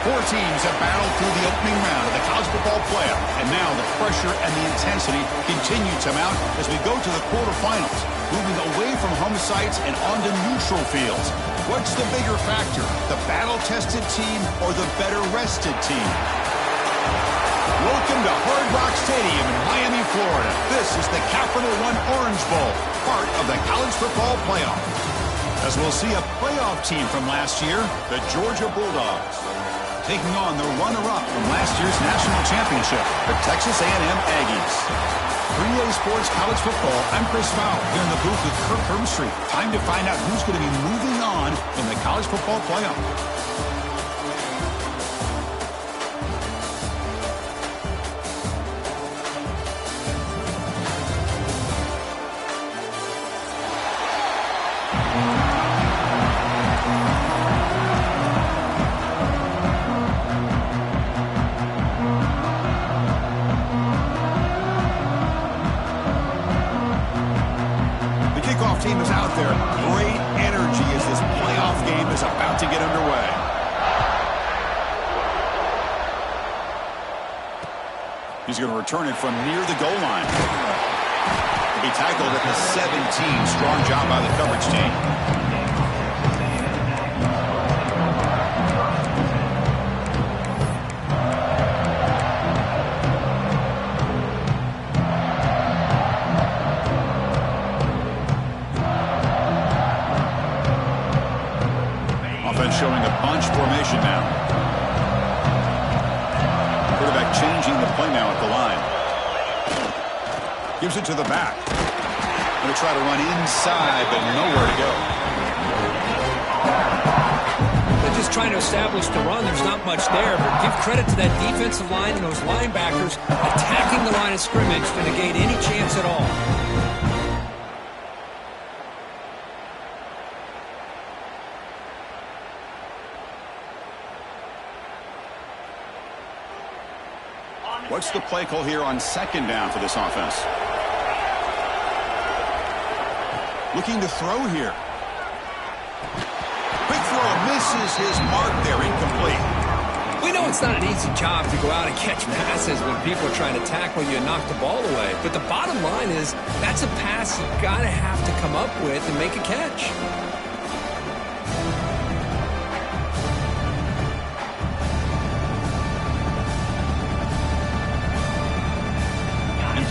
Four teams have battled through the opening round of the college football playoff, and now the pressure and the intensity continue to mount as we go to the quarterfinals, moving away from home sites and onto neutral fields. What's the bigger factor, the battle-tested team or the better-rested team? Welcome to Hard Rock Stadium in Miami, Florida. This is the Capital One Orange Bowl, part of the college football playoff. As we'll see a playoff team from last year, the Georgia Bulldogs, taking on the runner-up from last year's national championship, the Texas A&M Aggies. 3A Sports College Football, I'm Chris Fowler, here in the booth with Kirk Herbstreit. Time to find out who's going to be moving on in the college football playoff. Team is out there. Great energy as this playoff game is about to get underway. He's going to return it from near the goal line. He'll be tackled at the 17. Strong job by the coverage team. Showing a bunch formation now. Quarterback changing the play now at the line. Gives it to the back. Going to try to run inside, but nowhere to go. They're just trying to establish the run. There's not much there, but give credit to that defensive line and those linebackers attacking the line of scrimmage to negate any chance at all. What's the play call here on second down for this offense? Looking to throw here. Quick throw misses his mark there, incomplete. We know it's not an easy job to go out and catch passes when people are trying to tackle you and knock the ball away. But the bottom line is that's a pass you gotta have to come up with and make a catch.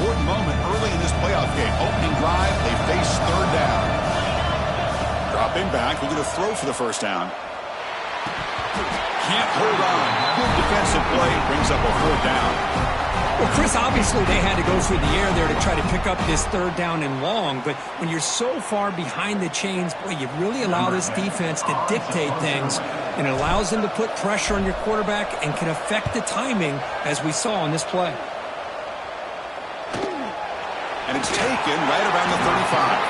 Important moment early in this playoff game. Opening drive, they face third down. Dropping back, we're going to throw for the first down. Can't hold on. Good defensive play, brings up a fourth down. Well, Chris, obviously they had to go through the air there to try to pick up this third down and long, but when you're so far behind the chains, boy, you really allow this defense to dictate things, and it allows them to put pressure on your quarterback and can affect the timing, as we saw on this play. And it's taken right around the 35.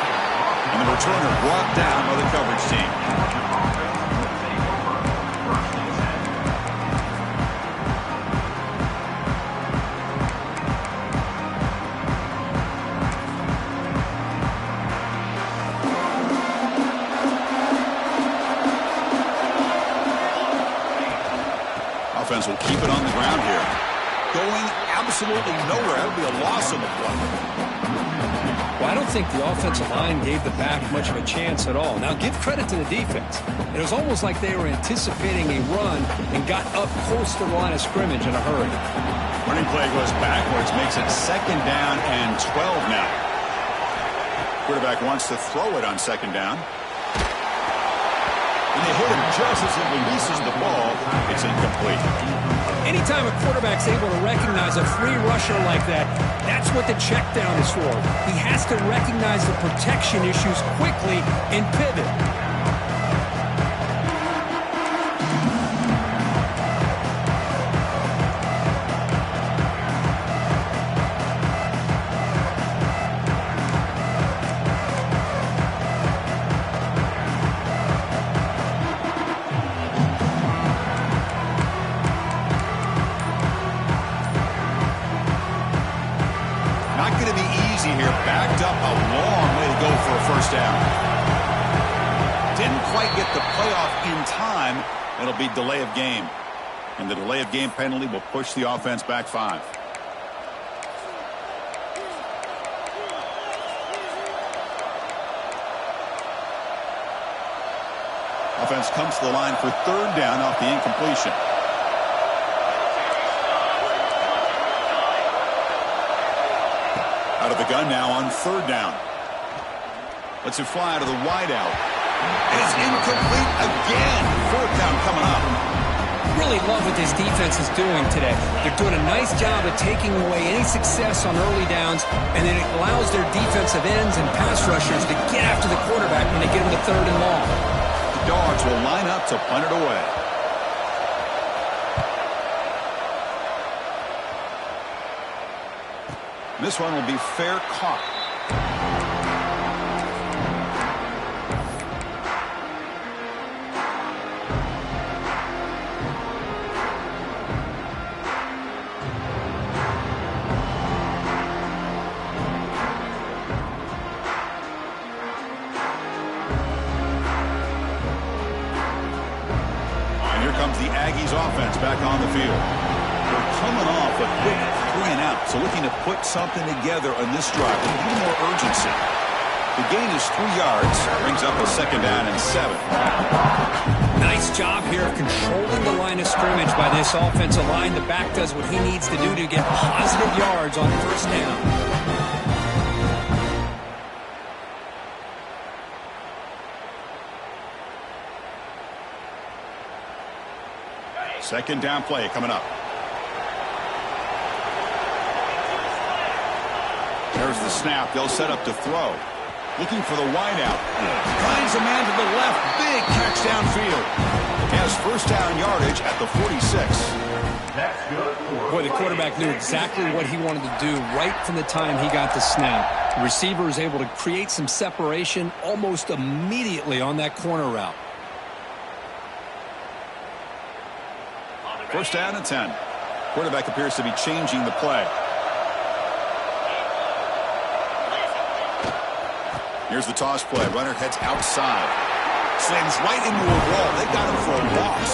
And the returner brought down by the coverage team. Offense will keep it on the ground here. Going absolutely nowhere. That would be a loss on the play. Well, I don't think the offensive line gave the back much of a chance at all. Now, give credit to the defense. It was almost like they were anticipating a run and got up close to the line of scrimmage in a hurry. Running play goes backwards, makes it second down and 12 now. Quarterback wants to throw it on second down. And they hit him just as he releases the ball. It's incomplete. Anytime a quarterback's able to recognize a free rusher like that, that's what the check down is for. He has to recognize the protection issues quickly and pivot. Backed up a long way to go for a first down. Didn't quite get the playoff in time. It'll be delay of game. And the delay of game penalty will push the offense back 5. Offense comes to the line for 3rd down off the incompletion. Out of the gun now on 3rd down. Lets it fly out of the wideout. It's incomplete again. 4th down coming up. Really love what this defense is doing today. They're doing a nice job of taking away any success on early downs, and then it allows their defensive ends and pass rushers to get after the quarterback when they get him to 3rd and long. The Dogs will line up to punt it away. This one will be fair caught. And here comes the Aggies offense back on the field. They're coming off a quick 3-and-out, so looking to put something together on this drive with a little more urgency. The gain is 3 yards, brings up a 2nd down and 7. Nice job here of controlling the line of scrimmage by this offensive line. The back does what he needs to do to get positive yards on 1st down. Second down play coming up. There's the snap. They'll set up to throw. Looking for the wideout. Finds a man to the left. Big catch downfield. Has 1st down yardage at the 46. Boy, the quarterback knew exactly what he wanted to do right from the time he got the snap. The receiver was able to create some separation almost immediately on that corner route. 1st down and 10. Quarterback appears to be changing the play. Here's the toss play. Runner heads outside. Slams right into a wall. They got him for a loss.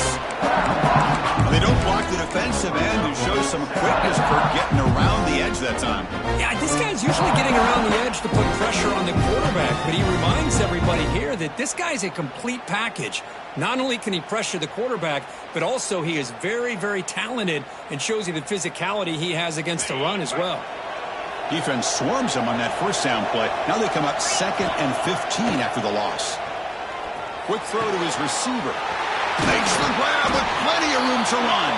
They don't block the defensive end, who shows some quickness for getting around the edge that time. Yeah, this guy's usually getting around the edge to put pressure on the quarterback, but he reminds everybody here that this guy's a complete package. Not only can he pressure the quarterback, but also he is very, very talented and shows you the physicality he has against the run as well. Defense swarms him on that 1st down play. Now they come up 2nd and 15 after the loss. Quick throw to his receiver. Makes the grab with plenty of room to run.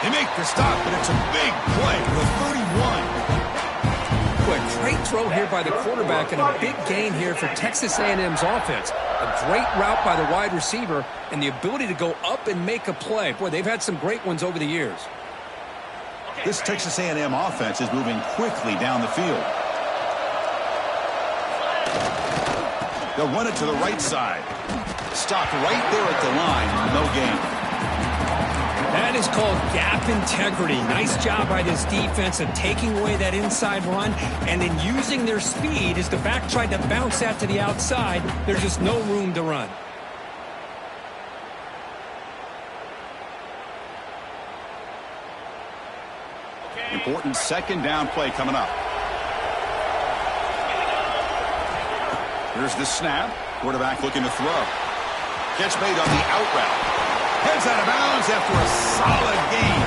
They make the stop, but it's a big play for the 31. Boy, great throw here by the quarterback and a big gain here for Texas A&M's offense. A great route by the wide receiver and the ability to go up and make a play. Boy, they've had some great ones over the years. This Texas A&M offense is moving quickly down the field. They'll run it to the right side. Stopped right there at the line. No gain. That is called gap integrity. Nice job by this defense of taking away that inside run and then using their speed as the back tried to bounce that to the outside. There's just no room to run. Important 2nd down play coming up. Here's the snap. Quarterback looking to throw. Catch made on the out route. Heads out of bounds after a solid gain.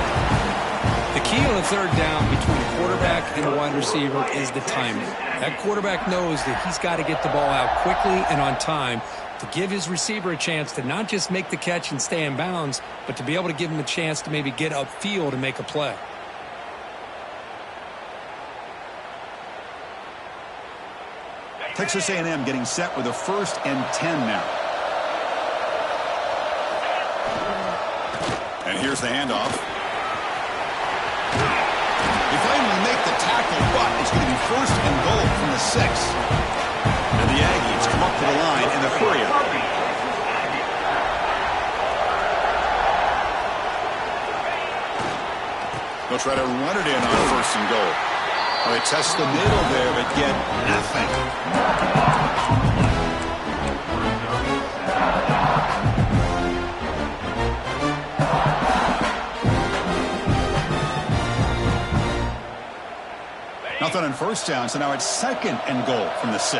The key on the 3rd down between the quarterback and the wide receiver is the timing. That quarterback knows that he's got to get the ball out quickly and on time to give his receiver a chance to not just make the catch and stay in bounds, but to be able to give him a chance to maybe get upfield and make a play. Texas A&M getting set with a 1st and 10 now. And here's the handoff. They finally make the tackle, but it's going to be 1st and goal from the 6. And the Aggies come up to the line in the 3. They'll try to run it in on 1st and goal. They test the middle there, but get nothing. Nothing on first down, so now it's 2nd and goal from the 6.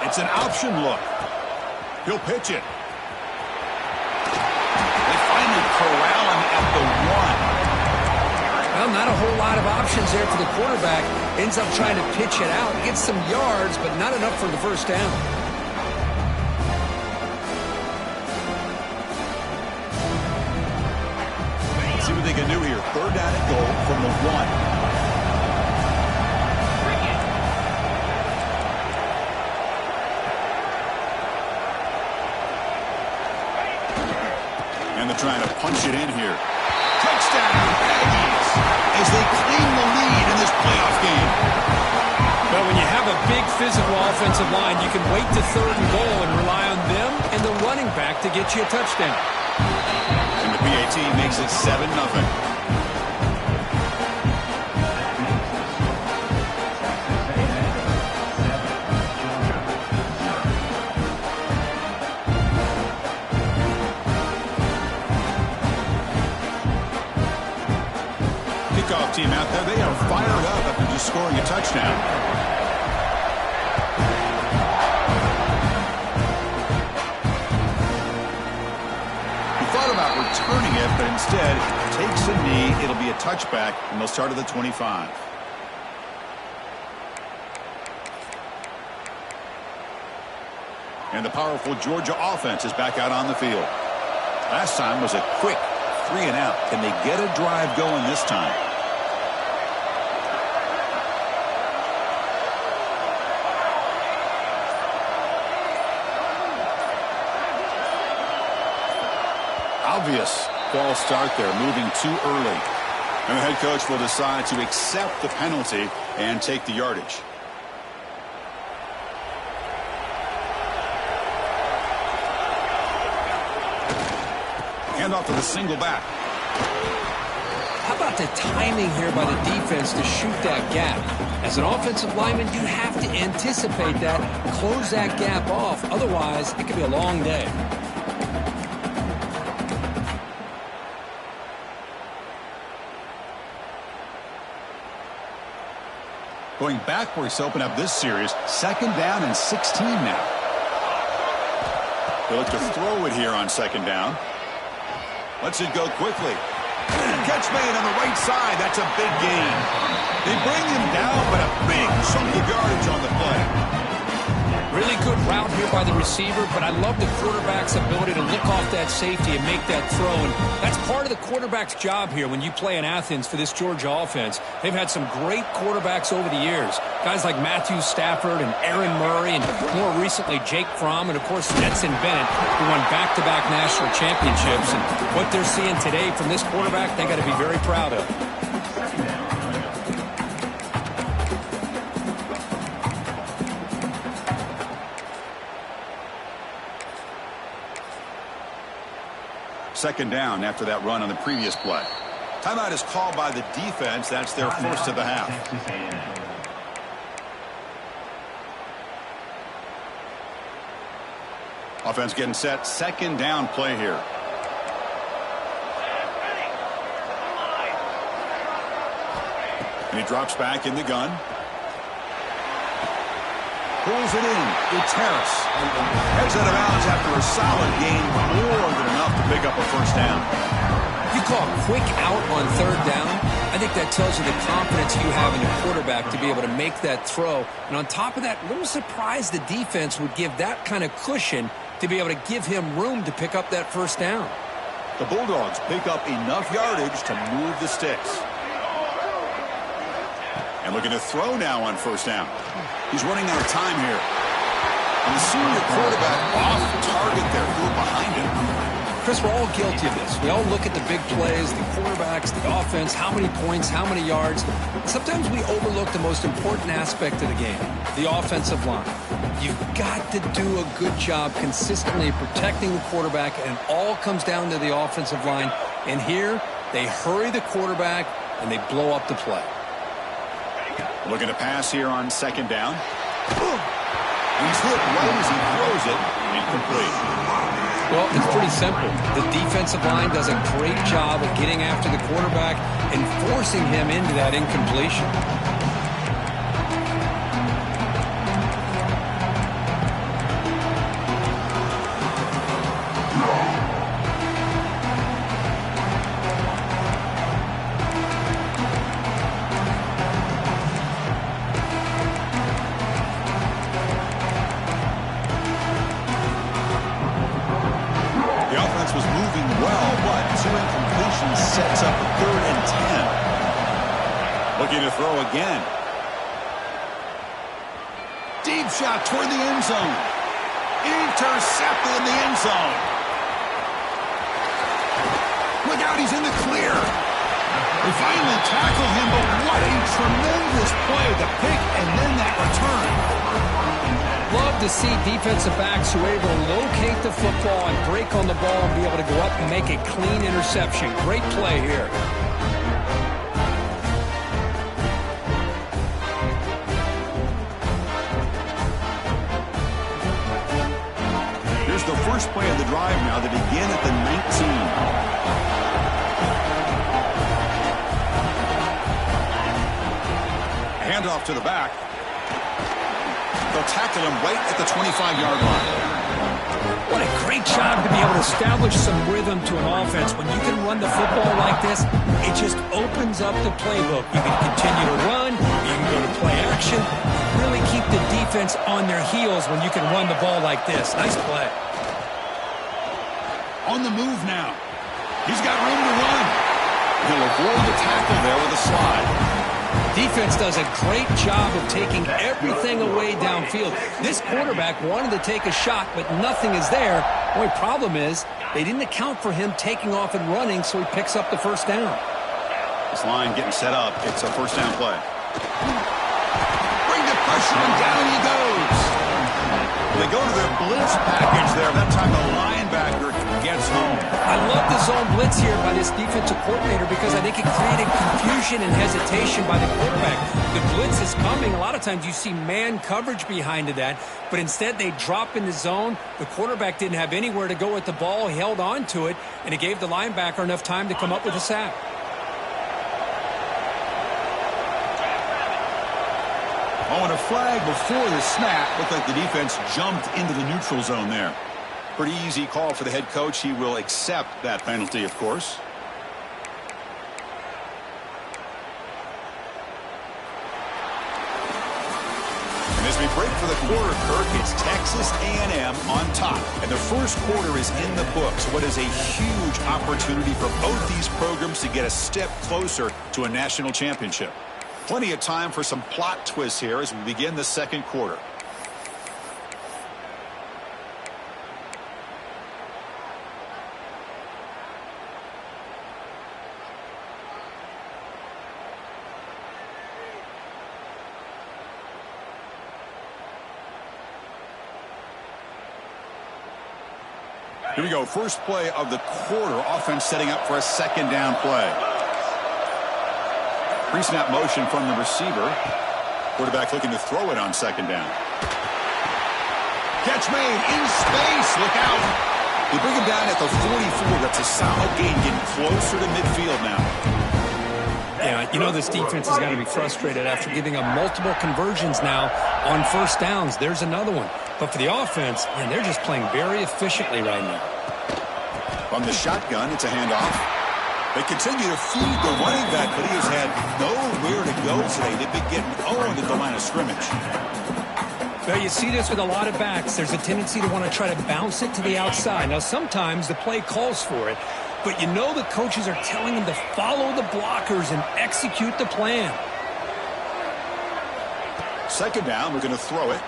It's an option look. He'll pitch it. They finally corral him at the 1. Well, not a whole lot of options there for the quarterback. Ends up trying to pitch it out. Gets some yards, but not enough for the first down. Let's see what they can do here. 3rd down and goal from the 1. And they're trying to punch it in here. Touchdown, Aggies, as they claim the lead in this playoff game. Well, when you have a big physical offensive line, you can wait to 3rd and goal and rely on them and the running back to get you a touchdown. And the PAT makes it 7-0. Kickoff team out there, they are fired up after just scoring a touchdown. He thought about returning it, but instead takes a knee. It'll be a touchback, and they'll start at the 25. And the powerful Georgia offense is back out on the field. Last time was a quick 3 and out. Can they get a drive going this time? Obvious false start there, moving too early. And the head coach will decide to accept the penalty and take the yardage. Hand off to the single back. How about the timing here by the defense to shoot that gap? As an offensive lineman, you have to anticipate that, close that gap off. Otherwise, it could be a long day. Going backwards to open up this series. 2nd down and 16 now. They look to throw it here on 2nd down. Lets it go quickly. Catch made on the right side. That's a big gain. They bring him down, but a big chunk of yardage on the play. Really good route here by the receiver, but I love the quarterback's ability to look off that safety and make that throw. And that's part of the quarterback's job here when you play in Athens for this Georgia offense. They've had some great quarterbacks over the years. Guys like Matthew Stafford and Aaron Murray and more recently Jake Fromm and, of course, Stetson Bennett, who won back-to-back national championships. And what they're seeing today from this quarterback, they got to be very proud of. Second down after that run on the previous play. Timeout is called by the defense. That's their first of the half. Offense getting set. 2nd down play here. And he drops back in the gun. Pulls it in. It's Harris. Heads out of bounds after a solid gain. More than enough to pick up a first down. You call a quick out on 3rd down. I think that tells you the confidence you have in your quarterback to be able to make that throw. And on top of that, a little surprised the defense would give that kind of cushion to be able to give him room to pick up that first down. The Bulldogs pick up enough yardage to move the sticks. And looking to throw now on 1st down. He's running out of time here. And the senior quarterback off target there, threw it behind him. Chris, we're all guilty of this. We all look at the big plays, the quarterbacks, the offense, how many points, how many yards. Sometimes we overlook the most important aspect of the game, the offensive line. You've got to do a good job consistently protecting the quarterback, and it all comes down to the offensive line. And here, they hurry the quarterback, and they blow up the play. Looking to pass here on 2nd down. He's hit right as he throws it. Incomplete. Well, it's pretty simple. The defensive line does a great job of getting after the quarterback and forcing him into that incompletion. Was moving well, but two incompletions sets up a 3rd and 10. Looking to throw again. Deep shot toward the end zone. Intercepted in the end zone. Look out, he's in the clear. They finally tackle him, but what a tremendous play. The pick and then that return. Love to see defensive backs who are able to locate the football and break on the ball and be able to go up and make a clean interception. Great play here. Here's the first play of the drive now. They begin at the 19. Handoff to the back. They'll tackle him right at the 25-yard line. What a great job to be able to establish some rhythm to an offense. When you can run the football like this, it just opens up the playbook. You can continue to run, you can go to play action, really keep the defense on their heels when you can run the ball like this. Nice play. On the move now. He's got room to run. He'll avoid the tackle there with a slide. Defense does a great job of taking everything away downfield. This quarterback wanted to take a shot, but nothing is there. The only problem is they didn't account for him taking off and running, so he picks up the first down. This line getting set up. It's a first down play. Bring the pressure, and down he goes. They go to their blitz package there. That time the linebacker gets home. I love the zone blitz here by this defensive coordinator because I think it created confusion and hesitation by the quarterback. The blitz is coming. A lot of times you see man coverage behind that, but instead they drop in the zone. The quarterback didn't have anywhere to go with the ball. He held on to it, and it gave the linebacker enough time to come up with a sack. Oh, and a flag before the snap. Looked like the defense jumped into the neutral zone there. Pretty easy call for the head coach. He will accept that penalty, of course. And as we break for the quarter, Kirk, it's Texas A&M on top. And the first quarter is in the books. What is a huge opportunity for both these programs to get a step closer to a national championship. Plenty of time for some plot twists here as we begin the second quarter. Here we go. First play of the quarter. Offense setting up for a second down play. Pre-snap motion from the receiver. Quarterback looking to throw it on second down. Catch made in space. Look out. They bring him down at the 44. That's a solid gain, getting closer to midfield now. Yeah, you know this defense has got to be frustrated after giving up multiple conversions now on first downs. There's another one. But for the offense, man, they're just playing very efficiently right now. From the shotgun, it's a handoff. They continue to feed the running back, but he has had nowhere to go today. They've been getting owned at the line of scrimmage. Well, you see this with a lot of backs. There's a tendency to want to try to bounce it to the outside. Now, sometimes the play calls for it, but you know the coaches are telling them to follow the blockers and execute the plan. Second down, we're going to throw it.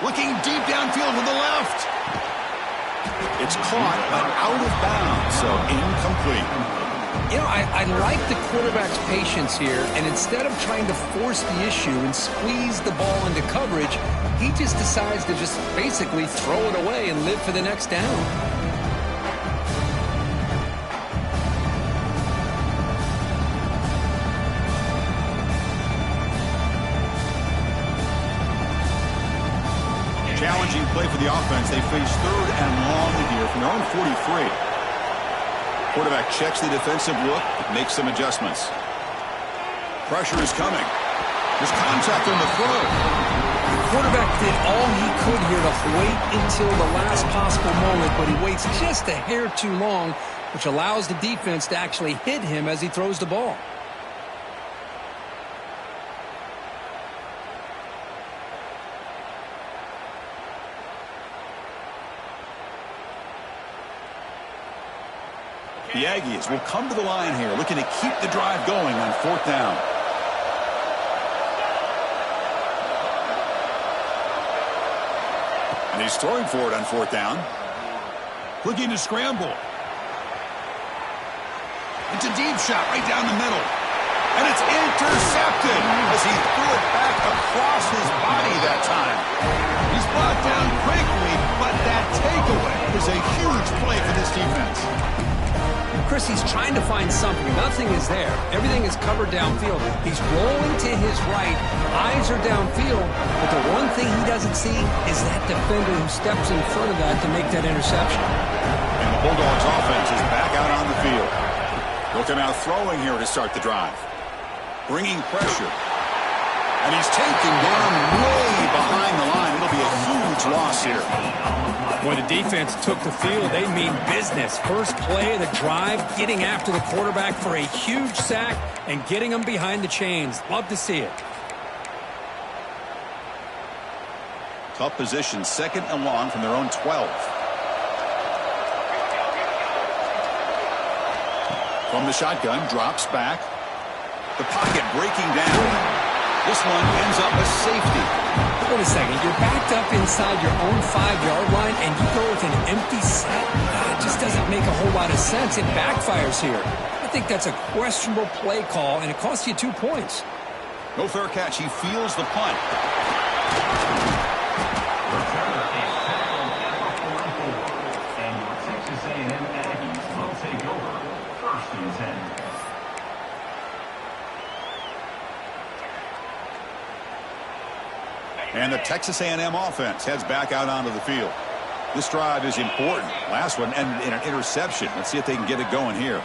Looking deep downfield with the left. It's caught, but out of bounds, so incomplete. You know, I like the quarterback's patience here, and instead of trying to force the issue and squeeze the ball into coverage, he just decides to just basically throw it away and live for the next down. challenging play for the offense. They face 3rd and long here from their own 43. Quarterback checks the defensive look, makes some adjustments. Pressure is coming. There's contact on the throw. The quarterback did all he could here to wait until the last possible moment, but he waits just a hair too long, which allows the defense to actually hit him as he throws the ball. The Aggies will come to the line here, looking to keep the drive going on 4th down. And he's throwing for it on 4th down. Looking to scramble. It's a deep shot right down the middle. And it's intercepted as he threw it back across his body that time. He's brought down quickly, but that takeaway is a huge play for this defense. Chris, he's trying to find something. Nothing is there. Everything is covered downfield. He's rolling to his right. Eyes are downfield. But the one thing he doesn't see is that defender who steps in front of that to make that interception. And the Bulldogs offense is back out on the field. They'll come out throwing here to start the drive. Bringing pressure. And he's taken down way behind the line. It'll be a huge loss here. When the defense took the field, they mean business. First play of the drive, getting after the quarterback for a huge sack and getting him behind the chains. Love to see it. Tough position, 2nd and long from their own 12. From the shotgun, drops back. The pocket breaking down. This one ends up a safety. Wait a second. You're backed up inside your own 5-yard line, and you go with an empty set? It just doesn't make a whole lot of sense. It backfires here. I think that's a questionable play call, and it costs you 2 points. No fair catch. He feels the punt. And your Texas A&M Aggies will take over 1st and 10. And the Texas A&M offense heads back out onto the field. This drive is important. Last one ended in an interception. Let's see if they can get it going here.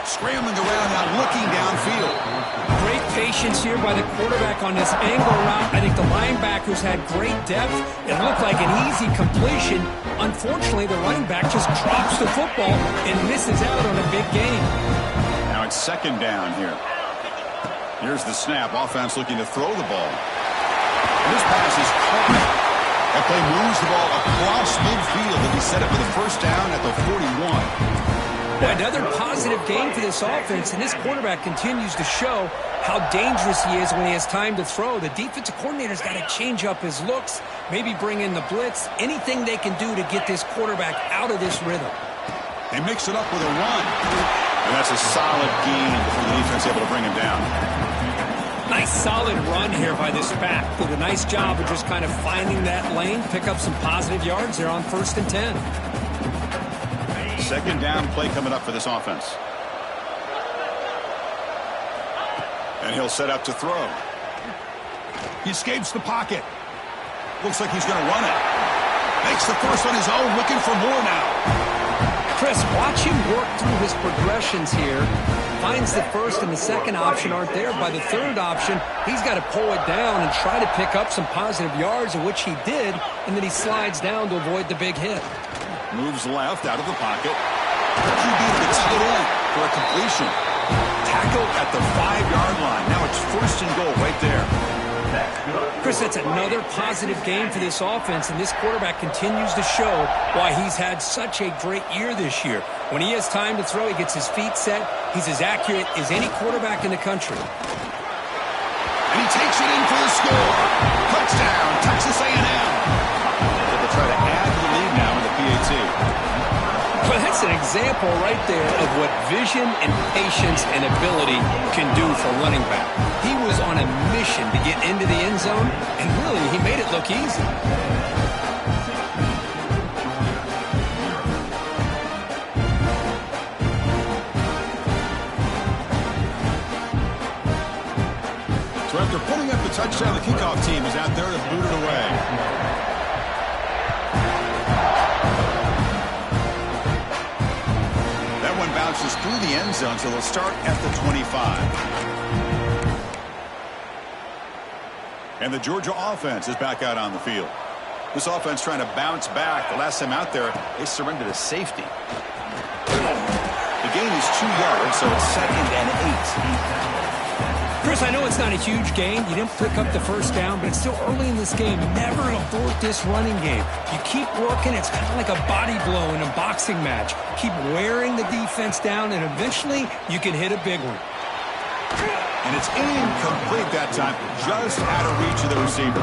Scrambling around now, looking downfield. Great patience here by the quarterback on this angle route. I think the linebackers had great depth. It looked like an easy completion. Unfortunately, the running back just drops the football and misses out on a big gain. Now it's 2nd down here. Here's the snap. Offense looking to throw the ball. And this pass is caught. That play moves the ball across midfield, and he set it for the 1st down at the 41. Boy, another positive game for this offense, and this quarterback continues to show how dangerous he is when he has time to throw. The defensive coordinator's got to change up his looks, maybe bring in the blitz, anything they can do to get this quarterback out of this rhythm. They mix it up with a run. And that's a solid gain before the defense able to bring him down. Nice solid run here by this back. Did a nice job of just kind of finding that lane, pick up some positive yards there on 1st and 10. 2nd down play coming up for this offense. And he'll set up to throw. He escapes the pocket. Looks like he's going to run it. Makes the first on his own, looking for more now. Chris, watch him work through his progressions here. Finds the 1st and the 2nd option aren't there. By the 3rd option, he's got to pull it down and try to pick up some positive yards, of which he did, and then he slides down to avoid the big hit. Moves left out of the pocket. QB to the tight end for a completion. Tackle at the 5-yard line. Now it's 1st and goal right there. Chris, that's another positive game for this offense, and this quarterback continues to show why he's had such a great year this year. When he has time to throw, he gets his feet set. He's as accurate as any quarterback in the country. And he takes it in for the score. Touchdown, Texas A&M. They'll try to add to the lead now in the PAT. Well, that's an example right there of what vision and patience and ability can do for running back. He was on a mission to get into the end zone, and really, he made it look easy. So after pulling up the Touchdown, the kickoff team is out there to boot it away. That one bounces through the end zone, so they'll start at the 25. And the Georgia offense is back out on the field. This offense trying to bounce back. The last time out there, they surrendered a safety. The gain is 2 yards, so it's 2nd and 8. Chris, I know it's not a huge gain. You didn't pick up the first down, but it's still early in this game. Never abort this running game. You keep working. It's kind of like a body blow in a boxing match. Keep wearing the defense down, and eventually you can hit a big one. And it's incomplete that time, just out of reach of the receiver.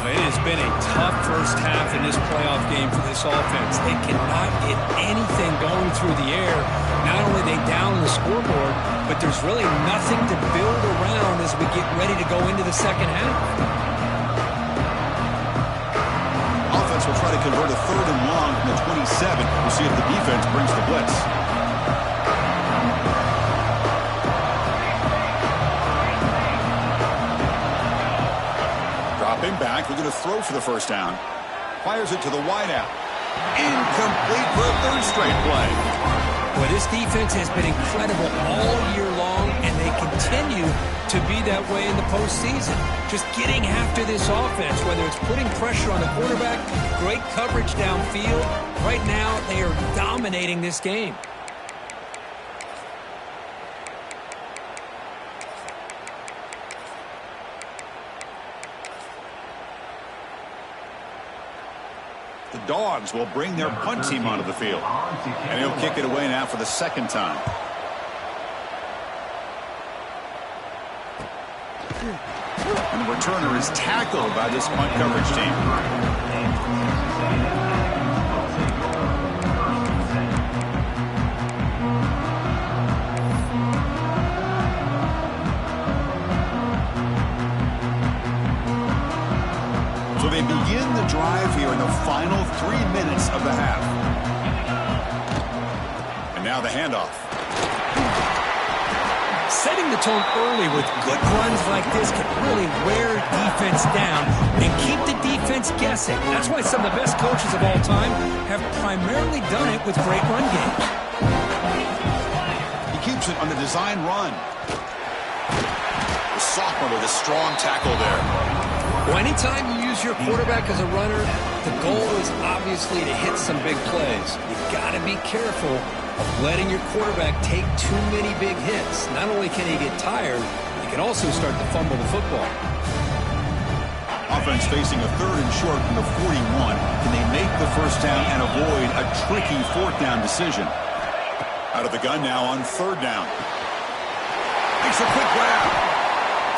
It has been a tough first half in this playoff game for this offense. They cannot get anything going through the air. Not only are they down the scoreboard, but there's really nothing to build around as we get ready to go into the second half. Offense will try to convert a 3rd and long from the 27. We'll see if the defense brings the blitz. Dropping back, looking to throw for the first down. Fires it to the wideout. Incomplete for a 3rd straight play. Well, this defense has been incredible all year long, and they continue to be that way in the postseason. Just getting after this offense, whether it's putting pressure on the quarterback, great coverage downfield. Right now, they are dominating this game. The Dogs will bring their punt team onto the field. And he'll kick it away now for the 2nd time. And the returner is tackled by this punt coverage team. So they begin the drive here in the final 3 minutes of the half. And now the handoff. Setting the tone early with good runs like this can really wear defense down and keep the defense guessing. That's why some of the best coaches of all time have primarily done it with great run games. He keeps it on the design run. The sophomore with a strong tackle there. Well, anytime you use your quarterback as a runner, the goal is obviously to hit some big plays. You've got to be careful of letting your quarterback take too many big hits. Not only can he get tired, he can also start to fumble the football. Offense facing a 3rd and short from the 41. Can they make the first down and avoid a tricky 4th down decision? Out of the gun now on 3rd down. Makes a quick grab.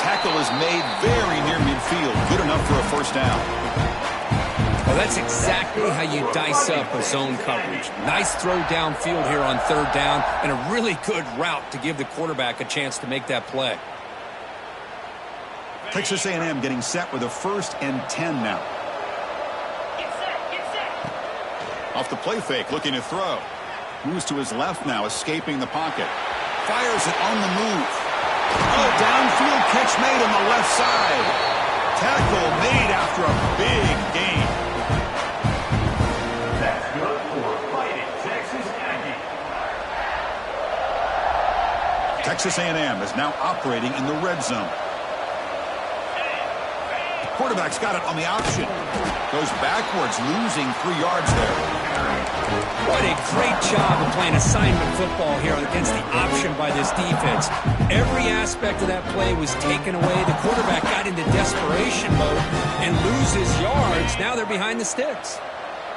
Tackle is made very near midfield. Good enough for a first down. Well, that's exactly how you dice up a zone coverage. Nice throw downfield here on 3rd down, and a really good route to give the quarterback a chance to make that play. Texas A&M getting set with a 1st and 10 now. Get set. Off the play fake, looking to throw. Moves to his left now, escaping the pocket. Fires it on the move. Oh, downfield catch made on the left side. Tackle made after a big gain. That's good for Fighting Texas Aggies. Texas A&M is now operating in the red zone. Quarterback's got it on the option. Goes backwards, losing 3 yards there. What a great job of playing assignment football here against the option by this defense. Every aspect of that play was taken away. The quarterback got into desperation mode and loses yards. Now they're behind the sticks.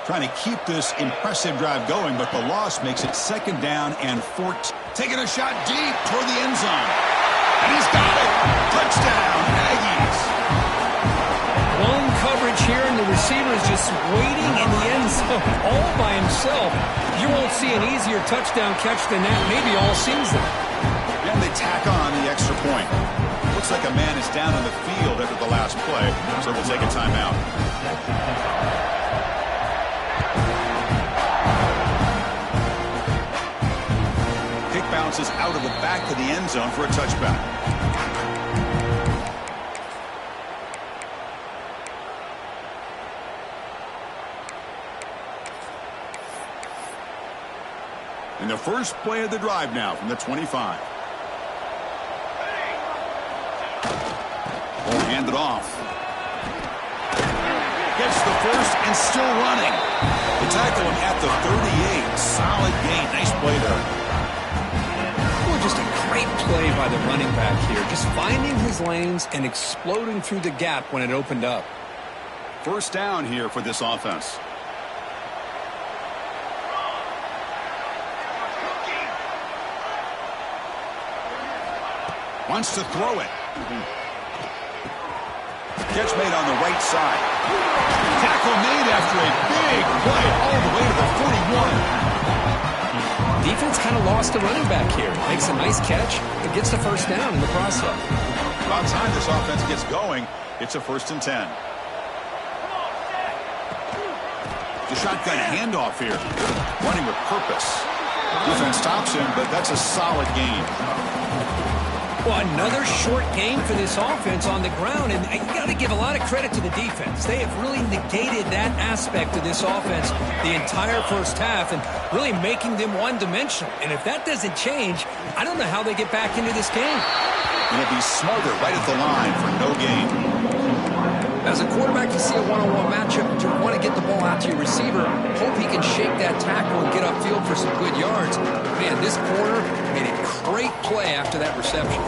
Trying to keep this impressive drive going, but the loss makes it 2nd down and 14. Taking a shot deep toward the end zone. And he's got it. Touchdown, Aggies. Lone coverage here, and the receiver is just waiting in the end zone all by himself. You won't see an easier touchdown catch than that, maybe all season. And they tack on the extra point. Looks like a man is down in the field after the last play, so we'll take a timeout. Kick bounces out of the back of the end zone for a touchback. And the first play of the drive now from the 25. Ball handed off. Gets the first and still running. The tackle him at the 38. Solid gain. Nice play there. Well, just a great play by the running back here. Just finding his lanes and exploding through the gap when it opened up. First down here for this offense. Wants to throw it. Catch made on the right side. Tackle made after a big play all the way to the 41. Defense kind of lost the running back here. Makes a nice catch, but gets the first down in the process. About time this offense gets going. It's a 1st and 10. The shotgun handoff here. Running with purpose. Defense stops him, but that's a solid gain. Well, another short game for this offense on the ground, and you got to give a lot of credit to the defense. They have really negated that aspect of this offense the entire first half and really making them one-dimensional. And if that doesn't change, I don't know how they get back into this game. It'll be smarter right at the line for no gain. As a quarterback, you see a one-on-one matchup, you want to get the ball out to your receiver, hope he can shake that tackle and get upfield for some good yards. Man, this corner made a great play after that reception.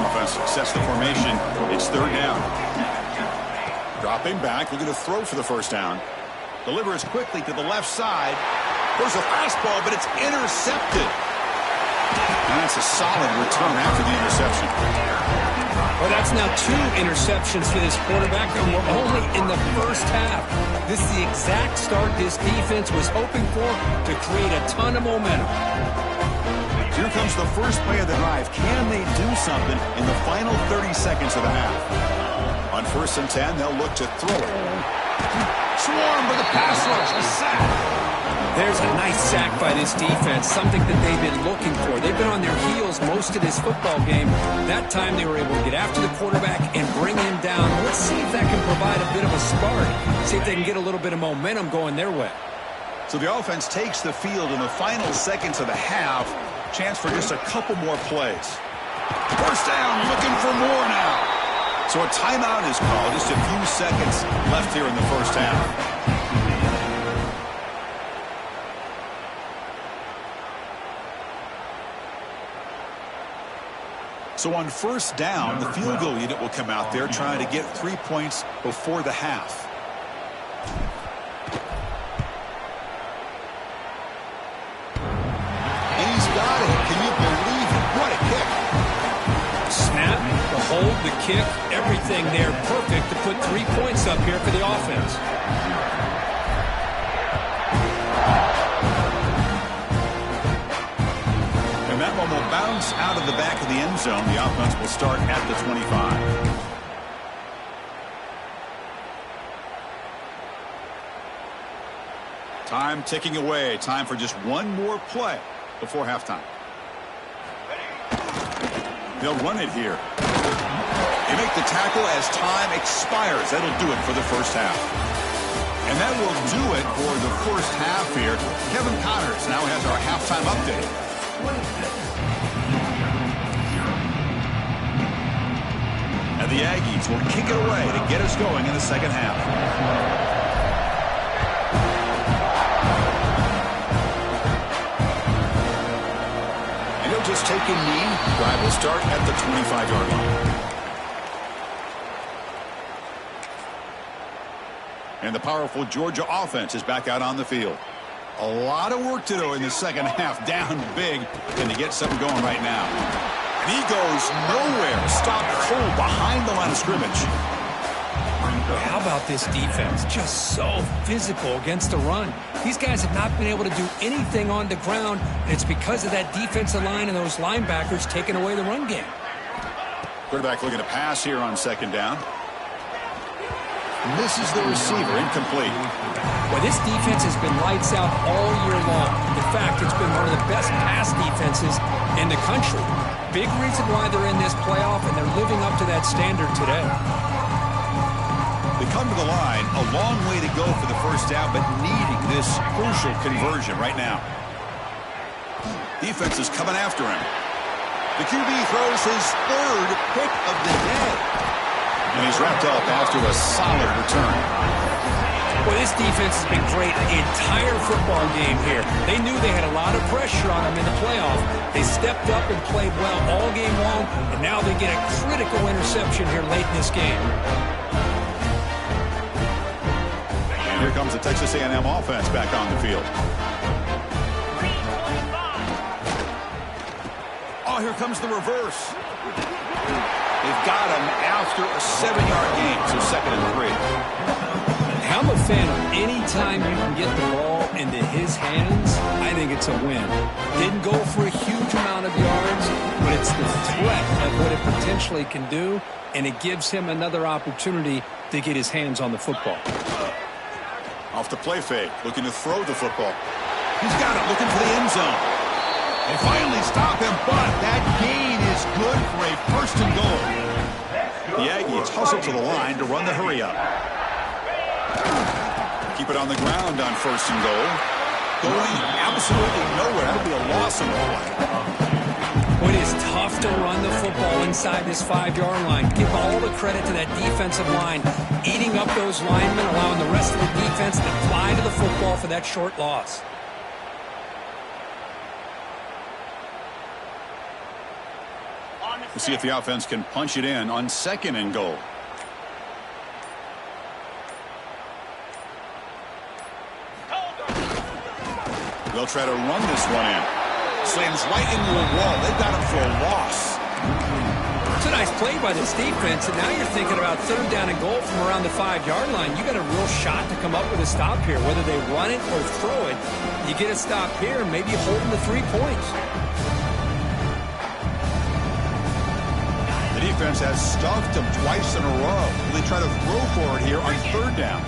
Offense sets the formation. It's 3rd down. Dropping back, looking to throw for the first down. Delivers quickly to the left side. There's a fastball, but it's intercepted. And that's a solid return after the interception. Well, that's now 2 interceptions for this quarterback, and we're only in the first half. This is the exact start this defense was hoping for to create a ton of momentum. Here comes the first play of the drive. Can they do something in the final 30 seconds of the half? On 1st and 10, they'll look to throw it. Swarmed by the pass rush. A sack. There's a nice sack by this defense, something that they've been looking for. They've been on their heels most of this football game. That time they were able to get after the quarterback and bring him down. Let's see if that can provide a bit of a spark. See if they can get a little bit of momentum going their way. So the offense takes the field in the final seconds of the half. Chance for just a couple more plays. First down, looking for more now. So a timeout is called. Just a few seconds left here in the first half. So on first down, the field goal unit will come out there trying to get 3 points before the half. And he's got it. Can you believe it? What a kick. Snap, the hold, the kick, everything there perfect to put 3 points up here for the offense. That one will bounce out of the back of the end zone. The offense will start at the 25. Time ticking away. Time for just one more play before halftime. They'll run it here. They make the tackle as time expires. That'll do it for the first half. And that will do it for the first half here. Kevin Connors now has our halftime update. And the Aggies will kick it away to get us going in the second half. And he'll just take a knee. Drive will start at the 25-yard line. And the powerful Georgia offense is back out on the field. A lot of work to do in the second half, down big, and to get something going right now. And he goes nowhere, stopped cold behind the line of scrimmage. How about this defense? Just so physical against the run. These guys have not been able to do anything on the ground, and it's because of that defensive line and those linebackers taking away the run game. Quarterback looking to pass here on second down. Misses the receiver, incomplete. Well, this defense has been lights out all year long. In fact, it's been one of the best pass defenses in the country. Big reason why they're in this playoff, and they're living up to that standard today. They come to the line, a long way to go for the first down, but needing this crucial conversion right now. Defense is coming after him. The QB throws his third pick of the day. And he's wrapped up after a solid return. Well, this defense has been great the entire football game here. They knew they had a lot of pressure on them in the playoff. They stepped up and played well all game long, and now they get a critical interception here late in this game. And here comes the Texas A&M offense back on the field. Oh, here comes the reverse. They've got him after a 7-yard gain, so 2nd and 3. I'm a fan of any time you can get the ball into his hands. I think it's a win. Didn't go for a huge amount of yards, but it's the threat of what it potentially can do, and it gives him another opportunity to get his hands on the football. Off the play fake, looking to throw the football. He's got it, looking for the end zone. They finally stop him, but that gain is good for a 1st and goal. The Aggies hustle to the line to run the hurry up. Keep it on the ground on 1st and goal. Going absolutely nowhere. That'll be a loss on the play. It is tough to run the football inside this 5-yard line. Give all the credit to that defensive line, eating up those linemen, allowing the rest of the defense to fly to the football for that short loss. We'll see if the offense can punch it in on 2nd and goal. They'll try to run this one in. Slams right into a wall. They've got him for a loss. It's a nice play by this defense, and now you're thinking about 3rd down and goal from around the 5-yard line. You got a real shot to come up with a stop here. Whether they run it or throw it, you get a stop here, and maybe you hold them to 3 points. The defense has stuffed him twice in a row. They try to throw for it here on 3rd down.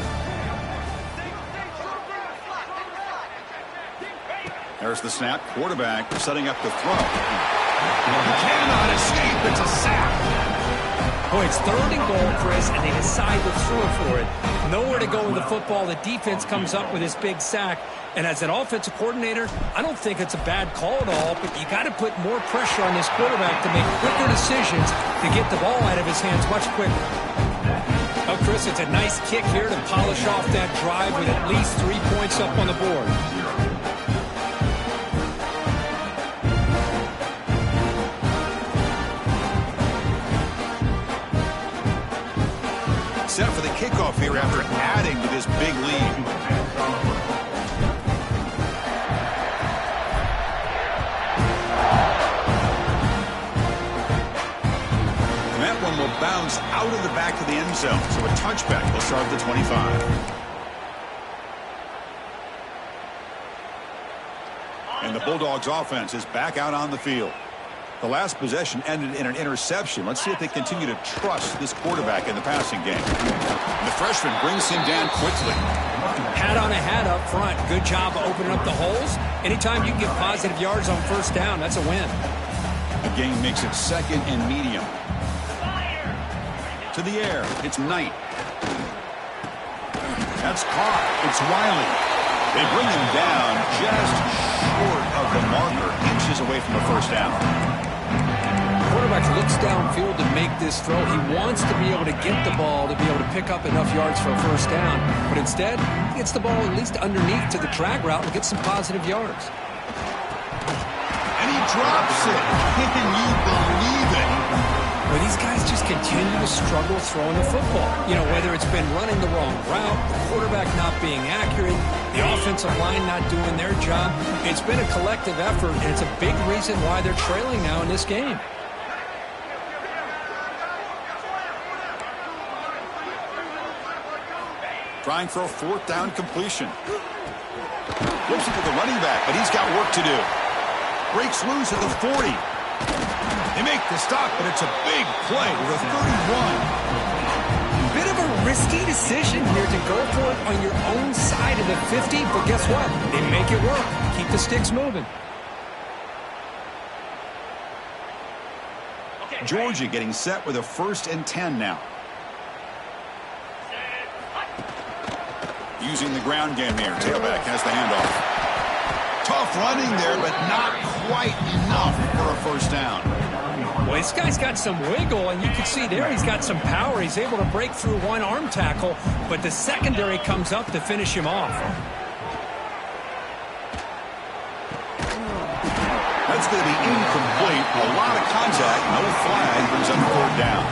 There's the snap. Quarterback setting up the throw. Cannot escape. It's a sack. Boy, it's 3rd and goal, Chris, and they decide to throw for it. Nowhere to go with the football. The defense comes up with this big sack. And as an offensive coordinator, I don't think it's a bad call at all, but you got to put more pressure on this quarterback to make quicker decisions to get the ball out of his hands much quicker. Oh, Chris, it's a nice kick here to polish off that drive with at least 3 points up on the board. Set for the kickoff here after adding to this big lead. And that one will bounce out of the back of the end zone. So a touchback will start the 25. And the Bulldogs offense is back out on the field. The last possession ended in an interception. Let's see if they continue to trust this quarterback in the passing game. And the freshman brings him down quickly. Hat on a hat up front. Good job of opening up the holes. Anytime you can get positive yards on 1st down, that's a win. The game makes it 2nd and medium. To the air. It's Knight. That's caught. It's Wiley. They bring him down just short of the marker. Inches away from the 1st down. Quarterback looks downfield to make this throw. He wants to be able to get the ball to be able to pick up enough yards for a 1st down. But instead, he gets the ball at least underneath to the drag route and gets some positive yards. And he drops it. Can you believe it? Well, these guys just continue to struggle throwing the football. You know, whether it's been running the wrong route, the quarterback not being accurate, the offensive line not doing their job. It's been a collective effort, and it's a big reason why they're trailing now in this game. Trying for a 4th down completion. Gives it to the running back, but he's got work to do. Breaks loose at the 40. They make the stop, but it's a big play with a 31. Bit of a risky decision here to go for it on your own side of the 50, but guess what? They make it work. Keep the sticks moving. Georgia getting set with a 1st and 10 now. Using the ground game here. Tailback has the handoff. Tough running there, but not quite enough for a first down. Well, this guy's got some wiggle, and you can see there he's got some power. He's able to break through one arm tackle, but the secondary comes up to finish him off. That's going to be incomplete. A lot of contact. No flag brings up third down.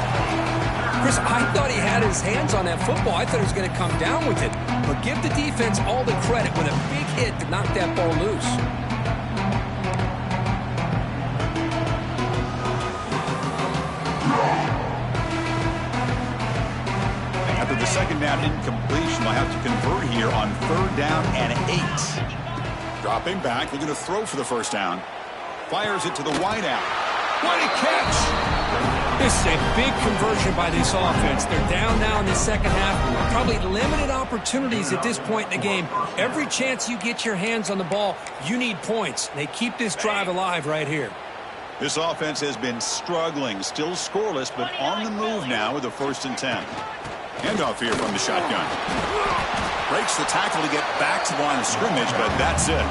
Chris, I thought he had his hands on that football. I thought he was going to come down with it. But give the defense all the credit with a big hit to knock that ball loose. After the second down incompletion, they'll have to convert here on third down and 8. Dropping back, they're going to throw for the first down. Fires it to the wideout. What a catch! This is a big conversion by this offense. They're down now in the second half. Probably limited opportunities at this point in the game. Every chance you get your hands on the ball, you need points. They keep this drive alive right here. This offense has been struggling, still scoreless, but on the move now with a 1st and 10. Handoff here from the shotgun. Breaks the tackle to get back to the line of scrimmage, but that's it.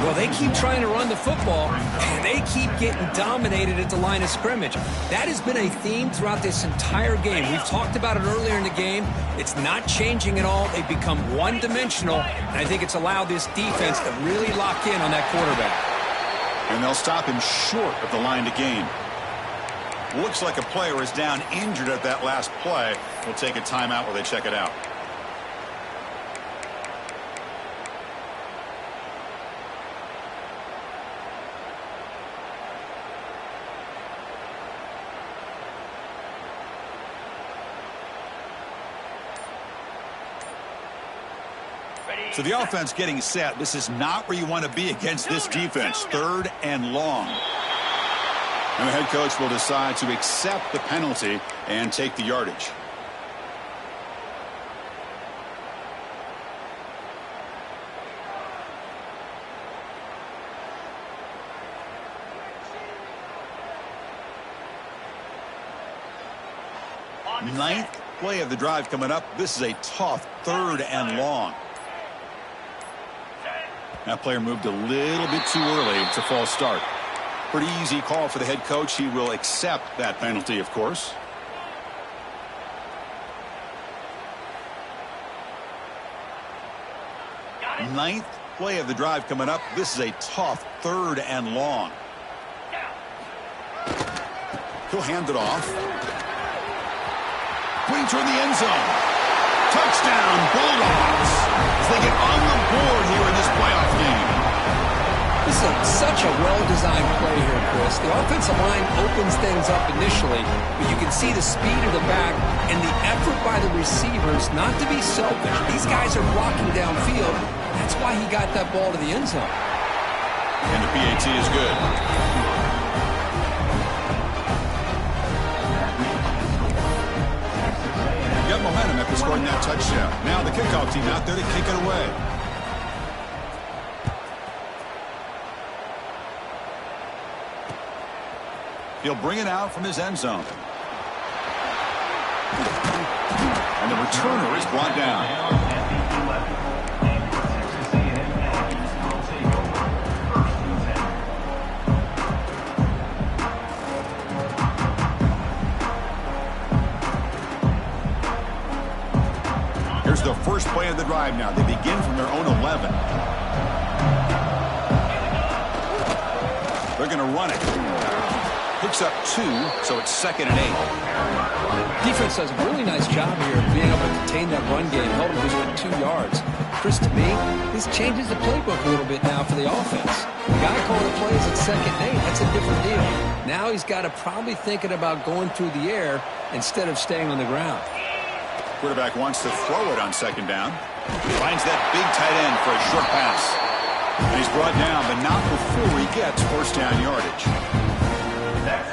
Well, they keep trying to run the football, and they keep getting dominated at the line of scrimmage. That has been a theme throughout this entire game. We've talked about it earlier in the game. It's not changing at all. They've become one-dimensional, and I think it's allowed this defense to really lock in on that quarterback. And they'll stop him short of the line to gain. Looks like a player is down injured at that last play. We'll take a timeout while they check it out. So the offense getting set. This is not where you want to be against this defense. 3rd and long. And the head coach will decide to accept the penalty and take the yardage. Ninth play of the drive coming up. This is a tough 3rd and long. That player moved a little bit too early. It's a false start. Pretty easy call for the head coach. He will accept that penalty, of course. Ninth play of the drive coming up. This is a tough 3rd and long. He'll hand it off. Putting toward the end zone. Touchdown, Bulldogs, as they get on the board here in this playoff game. This is such a well-designed play here, Chris. The offensive line opens things up initially, but you can see the speed of the back and the effort by the receivers not to be selfish. These guys are blocking downfield. That's why he got that ball to the end zone. And the PAT is good. Got momentum after scoring that touchdown. Now the kickoff team out there to kick it away. He'll bring it out from his end zone. And the returner is brought down. Here's the first play of the drive now. They begin from their own 11. They're going to run it. Picks up 2, so it's 2nd and 8. Defense does a really nice job here of being able to contain that run game. Held him just with 2 yards. Chris, to me, this changes the playbook a little bit now for the offense. The guy calling the plays at 2nd and 8, that's a different deal. Now he's got to probably thinking about going through the air instead of staying on the ground. Quarterback wants to throw it on 2nd down. Finds that big tight end for a short pass. And he's brought down, but not before he gets first down yardage.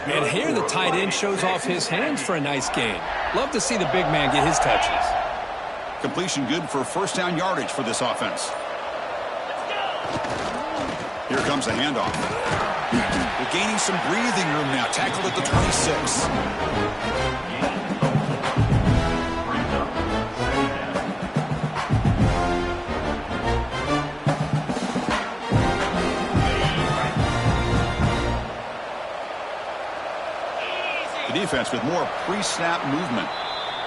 And here the tight end shows off his hands for a nice gain. Love to see the big man get his touches. Completion good for first down yardage for this offense. Here comes the handoff. They're gaining some breathing room now. Tackled at the 26. defense with more pre-snap movement.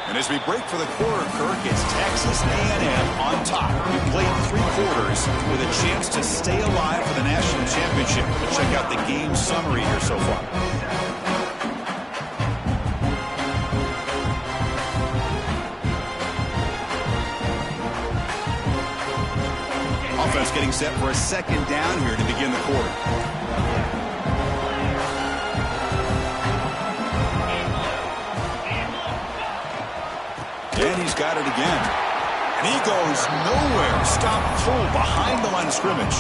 And as we break for the quarter, Kirk, it's Texas A&M on top. We played 3 quarters with a chance to stay alive for the national championship. Let's check out the game summary here so far. Offense getting set for a second down here to begin the quarter. And he's got it again. And he goes nowhere. Stop full behind the line of scrimmage.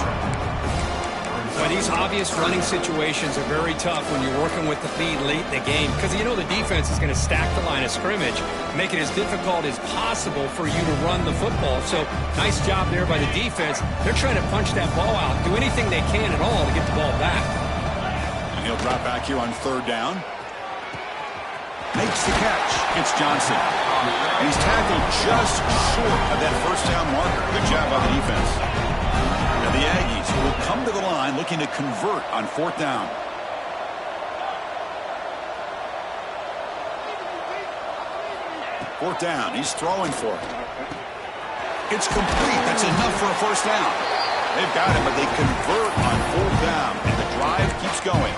Well, these obvious running situations are very tough when you're working with the lead late in the game because you know the defense is going to stack the line of scrimmage, make it as difficult as possible for you to run the football. So nice job there by the defense. They're trying to punch that ball out, do anything they can at all to get the ball back. And he'll drop back here on 3rd down. Makes the catch. It's Johnson. And he's tackled just short of that 1st down marker. Good job by the defense. And the Aggies will come to the line looking to convert on 4th down. Fourth down. He's throwing for it. It's complete. That's enough for a 1st down. They've got it, but they convert on 4th down. And the drive keeps going.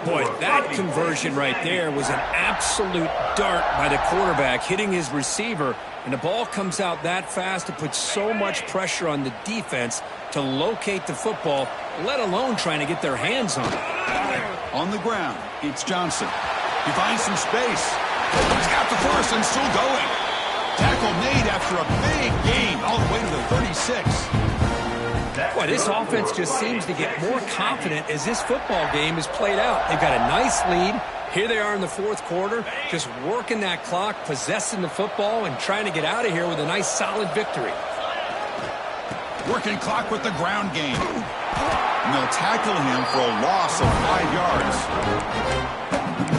Boy, that conversion right there was an absolute dart by the quarterback, hitting his receiver, and the ball comes out that fast. It puts so much pressure on the defense to locate the football, let alone trying to get their hands on it. On the ground, it's Johnson. He finds some space. He's got the first and still going. Tackle made after a big gain all the way to the 36. Boy, this offense just seems to get more confident as this football game is played out. They've got a nice lead. Here they are in the 4th quarter, just working that clock, possessing the football, and trying to get out of here with a nice, solid victory. Working clock with the ground game. And they'll tackle him for a loss of 5 yards.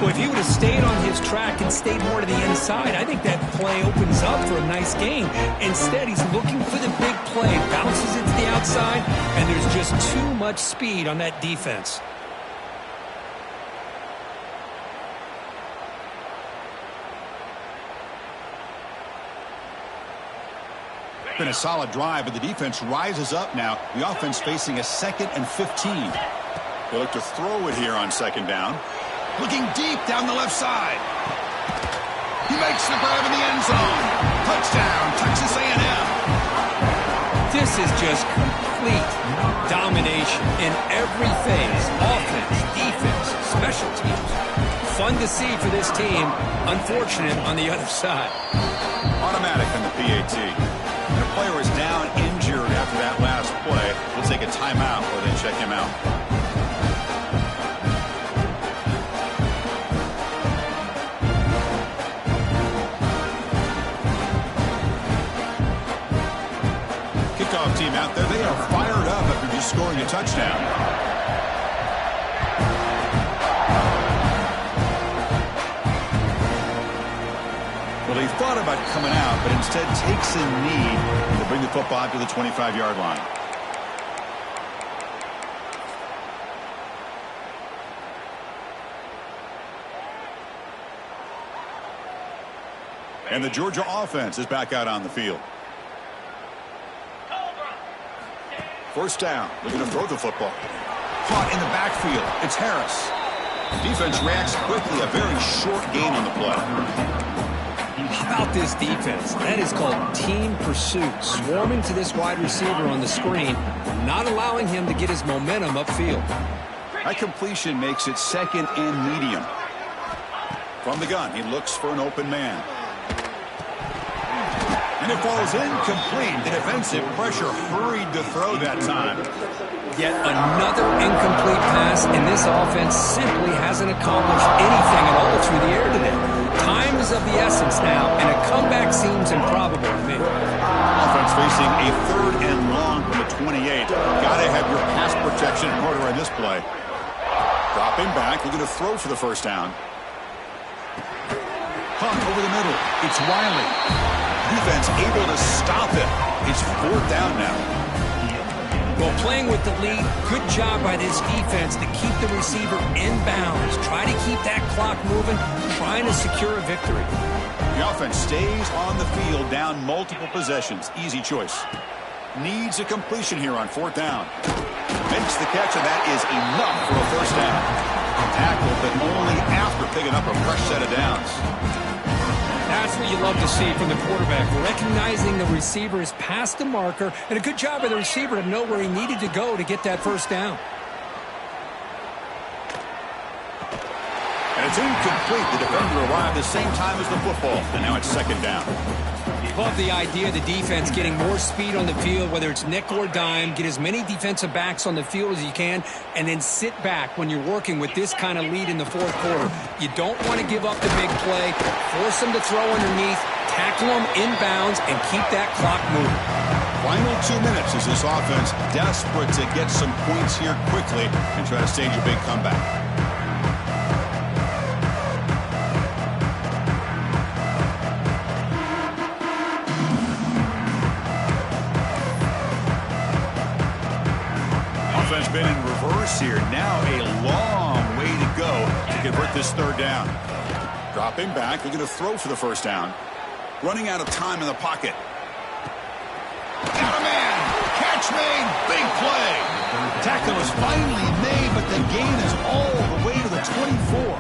Well, if he would have stayed on his track and stayed more to the inside, I think that play opens up for a nice gain. Instead, he's looking for the big play, bounces it to the outside, and there's just too much speed on that defense. Been a solid drive, but the defense rises up now. The offense facing a 2nd and 15. They look to throw it here on 2nd down. Looking deep down the left side. He makes the grab in the end zone. Touchdown, Texas A&M. This is just complete domination in every phase. Offense, defense, special teams. Fun to see for this team. Unfortunate on the other side. Automatic on the PAT. The player is down injured after that last play. We'll take a timeout or they check him out. Kickoff team out there. They are fired up after just scoring a touchdown. Well, he thought about coming out, but instead takes a knee to bring the football to the 25-yard line. And the Georgia offense is back out on the field. 1st down. Looking to throw the football. Caught in the backfield. It's Harris. The defense reacts quickly. A very short gain on the play. How about this defense? That is called team pursuit. Swarming to this wide receiver on the screen, not allowing him to get his momentum upfield. That completion makes it 2nd and medium. From the gun, he looks for an open man. And it falls incomplete. The defensive pressure hurried to throw that time. Yet another incomplete pass, and this offense simply hasn't accomplished anything at all through the air today. Time is of the essence now, and a comeback seems improbable to me. Offense facing a 3rd and long from the 28. Got to have your pass protection in order on this play. Dropping back, looking to throw for the 1st down. Pump over the middle. It's Wiley. Defense able to stop it. It's 4th down now. Well, playing with the lead, good job by this defense to keep the receiver in bounds. Try to keep that clock moving, trying to secure a victory. The offense stays on the field down multiple possessions. Easy choice. Needs a completion here on 4th down. Makes the catch, and that is enough for a first down. Tackled, but only after picking up a fresh set of downs. That's what you love to see from the quarterback. Recognizing the receiver is past the marker, and a good job by the receiver to know where he needed to go to get that first down. And it's incomplete. The defender arrived the same time as the football, and now it's 2nd down. Love the idea of the defense getting more speed on the field, whether it's nickel or dime. Get as many defensive backs on the field as you can, and then sit back when you're working with this kind of lead in the 4th quarter. You don't want to give up the big play. Force them to throw underneath, tackle them inbounds, and keep that clock moving. Final 2 minutes as this offense desperate to get some points here quickly and try to stage a big comeback. Offense been in reverse here. Now a long way to go to convert this 3rd down. Dropping back, looking to throw for the first down. Running out of time in the pocket. Got a man. Catch made. Big play. Tackle is finally made, but the gain is all the way to the 24.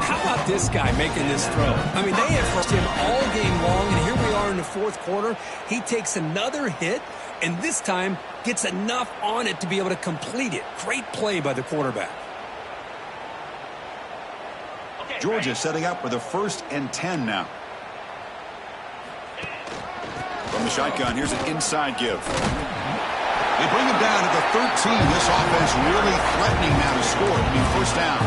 How about this guy making this throw? I mean, they have forced him all game long, and here we are in the 4th quarter. He takes another hit, and this time gets enough on it to be able to complete it. Great play by the quarterback. Georgia setting up with a 1st and 10 now. From the shotgun, here's an inside give. They bring him down at the 13. This offense really threatening now to score. It'll be 1st down.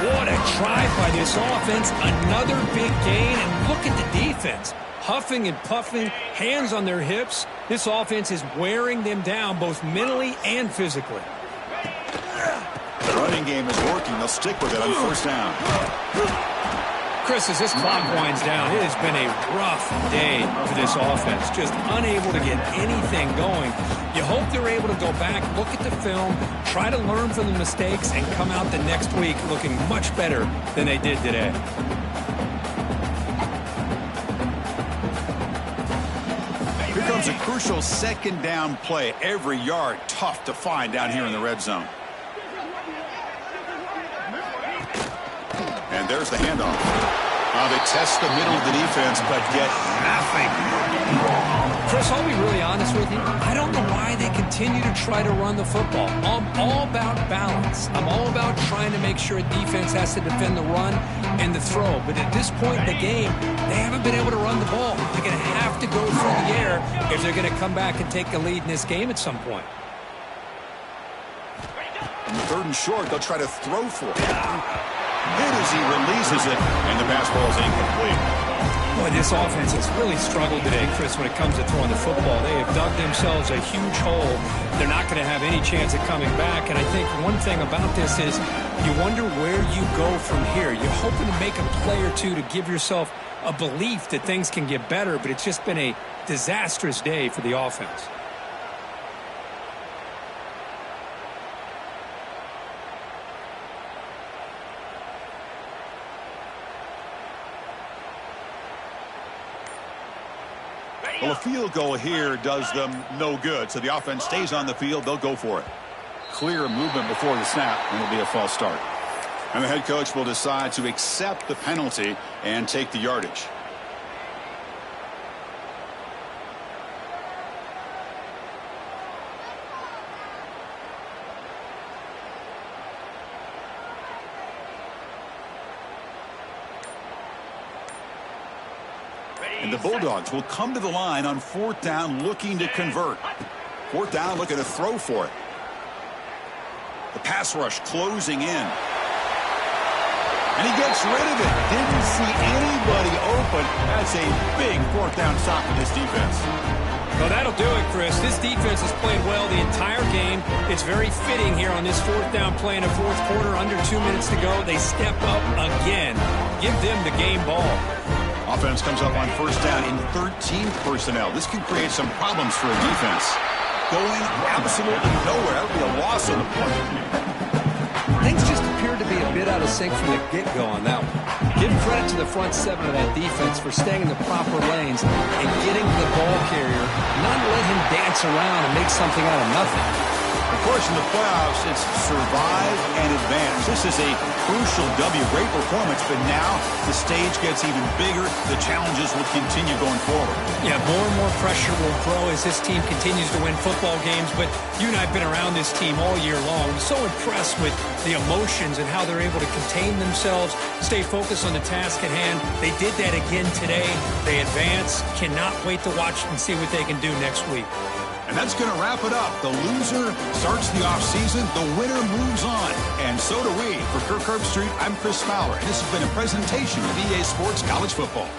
What a drive by this offense. Another big gain, and look at the defense. Huffing and puffing, hands on their hips. This offense is wearing them down both mentally and physically. The running game is working. They'll stick with it on 1st down. Chris, as this clock winds down, it has been a rough day for this offense. Just unable to get anything going. You hope they're able to go back, look at the film, try to learn from the mistakes, and come out the next week looking much better than they did today. Here comes a crucial 2nd down play. Every yard tough to find down here in the red zone. And there's the handoff. They test the middle of the defense, but get nothing. Chris, I'll be really honest with you. I don't know why they continue to try to run the football. I'm all about balance. I'm all about trying to make sure a defense has to defend the run and the throw. But at this point in the game, they haven't been able to run the ball. They're going to have to go through the air if they're going to come back and take the lead in this game at some point. On 3rd and short, they'll try to throw for it. Hit as he releases it, and the pass ball is incomplete. Boy, this offense has really struggled today, Chris, when it comes to throwing the football. They have dug themselves a huge hole. They're not going to have any chance of coming back. And I think one thing about this is you wonder where you go from here. You're hoping to make a play or two to give yourself a belief that things can get better, but it's just been a disastrous day for the offense. Well, a field goal here does them no good, so the offense stays on the field. They'll go for it. Clear movement before the snap, and it'll be a false start. And the head coach will decide to accept the penalty and take the yardage. And the Bulldogs will come to the line on 4th down looking to convert. 4th down looking to throw for it. The pass rush closing in. And he gets rid of it. Didn't see anybody open. That's a big 4th down stop for this defense. Well, that'll do it, Chris. This defense has played well the entire game. It's very fitting here on this 4th down play in the 4th quarter. Under 2 minutes to go. They step up again. Give them the game ball. Offense comes up on 1st down in 13 personnel. This can create some problems for a defense. going absolutely nowhere. That would be a loss on the play. Things just appeared to be a bit out of sync from the get-go on that one. Give credit to the front seven of that defense for staying in the proper lanes and getting to the ball carrier, not let him dance around and make something out of nothing. Of course, in the playoffs, it's survive and advance. This is a crucial W. Great performance, but now the stage gets even bigger. The challenges will continue going forward. Yeah, more and more pressure will grow as this team continues to win football games, but you and I have been around this team all year long. I'm so impressed with the emotions and how they're able to contain themselves, stay focused on the task at hand. They did that again today. They advance. Cannot wait to watch and see what they can do next week. And that's going to wrap it up. The loser starts the offseason. The winner moves on. And so do we. For Kirk Herbstreit, I'm Chris Fowler. And this has been a presentation of EA Sports College Football.